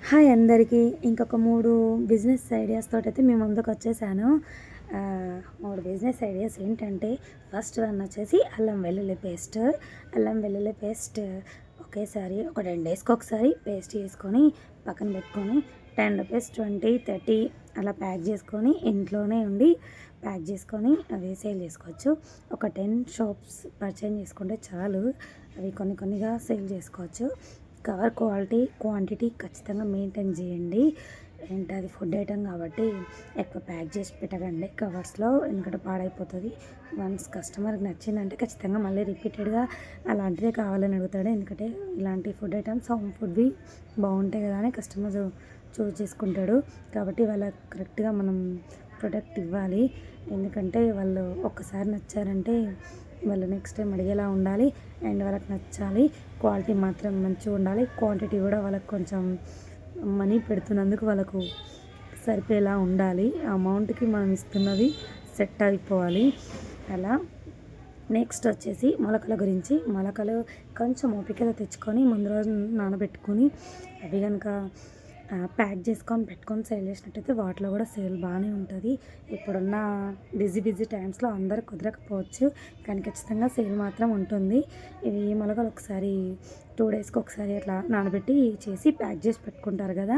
Hi అందరికీ. ఇంకొక 3 business ideas తోటైతే మీ ముందుకొచ్చేసాను. 3 business ideas ఏంటంటే, ఫస్ట్ వన్ వచ్చేసి అల్లం వెల్లుల్లి పేస్ట్. అల్లం వెల్లుల్లి పేస్ట్ ఒకేసారి ఒక 10 డేస్కి ఒకసారి పేస్ట్ చేసుకొని పక్కన పెట్టుకొని రూ. 10, 20, 30 అలా ప్యాక్ చేసుకొని ఇంట్లోనే ఉండి ప్యాక్ చేసుకొని అవి సేల్ చేసుకోవచ్చు. ఒక 10 షాప్స్ పర్చేజ్ చేసుకుంటే చాలు. అవి కొన్నిగా సేల్ చేసుకోవచ్చు. కవర్ క్వాంటిటీ ఖచ్చితంగా మెయింటైన్ చేయండి. అంటే అది ఫుడ్ ఐటమ్ కాబట్టి ఎక్కువ ప్యాక్ చేసి పెట్టకండి కవర్స్లో, ఎందుకంటే పాడైపోతుంది. వన్స్ కస్టమర్కి నచ్చిందంటే ఖచ్చితంగా మళ్ళీ రిపీటెడ్గా అలాంటిదే కావాలని అడుగుతాడు. ఎందుకంటే ఇలాంటి ఫుడ్ ఐటమ్స్ హోమ్ ఫుడ్వి బాగుంటాయి కదా అని కస్టమర్ చూస్ చేసుకుంటాడు. కాబట్టి వాళ్ళకి కరెక్ట్గా మనం ప్రొడక్ట్ ఇవ్వాలి. ఎందుకంటే వాళ్ళు ఒక్కసారి నచ్చారంటే వాళ్ళు నెక్స్ట్ టైం అడిగేలా ఉండాలి. అండ్ వాళ్ళకి నచ్చాలి. క్వాలిటీ మాత్రం మంచిగా ఉండాలి. క్వాంటిటీ కూడా వాళ్ళకి కొంచెం మనీ పెడుతున్నందుకు వాళ్ళకు సరిపోయేలా ఉండాలి. అమౌంట్కి మనం ఇస్తున్నది సెట్ అయిపోవాలి. అలా నెక్స్ట్ వచ్చేసి మొలకల గురించి. మొలకలు కొంచెం ఓపికగా తెచ్చుకొని ముందు రోజు నానబెట్టుకొని అవి కనుక ప్యాక్ చేసుకొని పెట్టుకొని సేల్ చేసినట్టయితే వాటిలో కూడా సేల్ బాగానే ఉంటుంది. ఇప్పుడున్న బిజీ టైమ్స్లో అందరు కుదరకపోవచ్చు, కానీ ఖచ్చితంగా సేల్ మాత్రం ఉంటుంది. ఇవి మొలకలు ఒకసారి 2 డేస్కి ఒకసారి అట్లా నానబెట్టి చేసి ప్యాక్ చేసి పెట్టుకుంటారు కదా,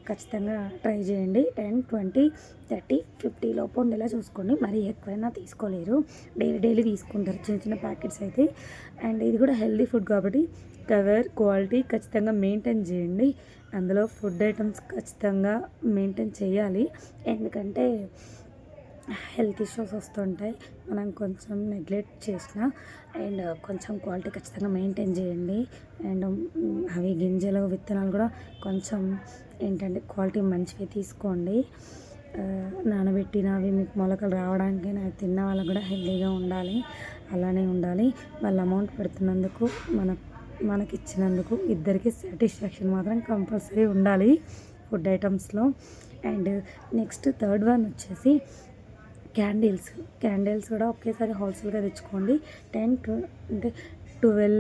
ఖచ్చితంగా ట్రై చేయండి. 10, 20, 30, 50 లోపు ఉండేలా చూసుకోండి. మరీ ఎక్కువైనా తీసుకోలేరు, డైలీ తీసుకుంటారు చిన్న ప్యాకెట్స్ అయితే. అండ్ ఇది కూడా హెల్దీ ఫుడ్ కాబట్టి కవర్ క్వాలిటీ ఖచ్చితంగా మెయింటైన్ చేయండి. అందులో ఫుడ్ ఐటమ్స్ ఖచ్చితంగా మెయింటైన్ చేయాలి. ఎందుకంటే హెల్త్ ఇష్యూస్ వస్తుంటాయి మనం కొంచెం నెగ్లెక్ట్ చేసిన. అండ్ కొంచెం క్వాలిటీ ఖచ్చితంగా మెయింటైన్ చేయండి. అండ్ అవి గింజలు విత్తనాలు కూడా కొంచెం ఏంటంటే క్వాలిటీ మంచిగా తీసుకోండి. నానబెట్టినవి మీకు మొలకలు రావడానికి తిన్న వాళ్ళకు కూడా హెల్తీగా ఉండాలి. అలానే ఉండాలి. వాళ్ళ అమౌంట్ పెడుతున్నందుకు మనకి ఇచ్చినందుకు ఇద్దరికి సాటిస్ఫాక్షన్ మాత్రం కంపల్సరీ ఉండాలి ఫుడ్ ఐటమ్స్లో. అండ్ నెక్స్ట్ థర్డ్ వన్ వచ్చేసి క్యాండిల్స్ కూడా ఒకేసారి హోల్సేల్గా తెచ్చుకోండి. 10 అంటే 12,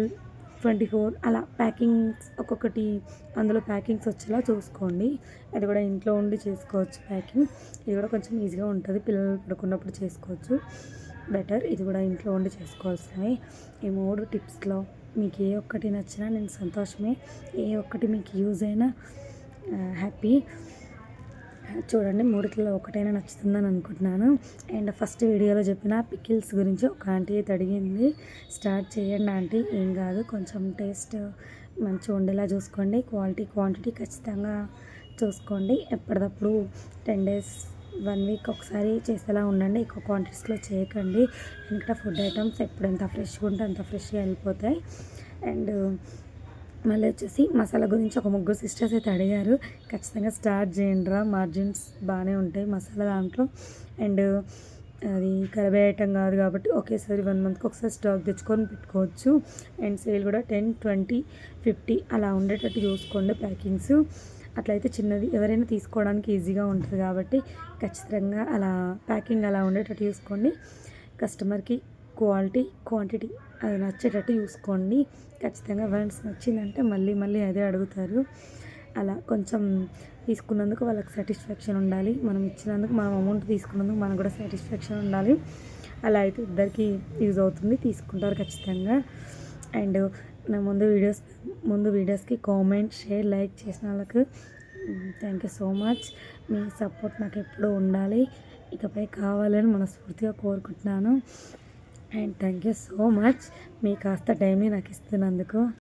24 అలా ప్యాకింగ్స్ ఒక్కొక్కటి అందులో ప్యాకింగ్స్ వచ్చేలా చూసుకోండి. అది కూడా ఇంట్లో ఉండి చేసుకోవచ్చు ప్యాకింగ్. ఇది కూడా కొంచెం ఈజీగా ఉంటుంది, పిల్లలు పడుకున్నప్పుడు చేసుకోవచ్చు. బెటర్. ఇది కూడా ఇంట్లో ఉండి చేసుకోవాల్సినవి. ఈ 3 టిప్స్లో మీకు ఏ ఒక్కటి నచ్చినా నేను సంతోషమే. ఏ ఒక్కటి మీకు యూజ్ అయినా హ్యాపీ. చూడండి, 3లో ఒకటైనా నచ్చుతుందని అనుకుంటున్నాను. అండ్ ఫస్ట్ వీడియోలో చెప్పిన పికిల్స్ గురించి ఒక ఆంటీ అయితే అడిగింది. స్టార్ట్ చేయండి ఆంటీ, ఏం కాదు. కొంచెం టేస్ట్ మంచిగా ఉండేలా చూసుకోండి. క్వాంటిటీ ఖచ్చితంగా చూసుకోండి. ఎప్పటికప్పుడు 10 డేస్ 1 వీక్ ఒకసారి చేసేలా ఉండండి. ఎక్కువ క్వాంటిటీస్లో చేయకండి. ఎందుకంటే ఫుడ్ ఐటమ్స్ ఎప్పుడు ఎంత ఫ్రెష్గా ఉంటే అంత ఫ్రెష్గా వెళ్ళిపోతాయి. అండ్ మళ్ళీ వచ్చేసి మసాలా గురించి ఒక 3 సిస్టర్స్ అయితే అడిగారు. ఖచ్చితంగా స్టార్ట్ చేయండి రా, మార్జిన్స్ బాగానే ఉంటాయి మసాలా దాంట్లో. అండ్ అది ఖరాబ్ ఐటమ్ కాదు కాబట్టి ఒకేసారి 1 మంత్కి ఒకసారి స్టాక్ తెచ్చుకొని పెట్టుకోవచ్చు. అండ్ సేల్ కూడా 10, 20, 50 అలా ఉండేటట్టు చూసుకోండి ప్యాకింగ్స్. అట్లయితే చిన్నది ఎవరైనా తీసుకోవడానికి ఈజీగా ఉంటుంది కాబట్టి ఖచ్చితంగా అలా ప్యాకింగ్ అలా ఉండేటట్టు చూసుకోండి. కస్టమర్కి క్వాంటిటీ అది నచ్చేటట్టు చూసుకోండి. ఖచ్చితంగా వన్స్ నచ్చిందంటే మళ్ళీ అదే అడుగుతారు. అలా కొంచెం తీసుకున్నందుకు వాళ్ళకి సాటిస్ఫాక్షన్ ఉండాలి. మనం ఇచ్చినందుకు, మనం అమౌంట్ తీసుకున్నందుకు మనకు కూడా సాటిస్ఫాక్షన్ ఉండాలి. అలా అయితే ఇద్దరికి యూజ్ అవుతుంది, తీసుకుంటారు ఖచ్చితంగా. అండ్ నా ముందు వీడియోస్కి కామెంట్, షేర్, లైక్ చేసిన వాళ్ళకు థ్యాంక్ యూ సో మచ్. మీ సపోర్ట్ నాకు ఎప్పుడూ ఉండాలి, ఇకపై కావాలని మనస్ఫూర్తిగా కోరుకుంటున్నాను. And thank you so much మీ కాస్త టైంని నాకు ఇస్తున్నందుకు.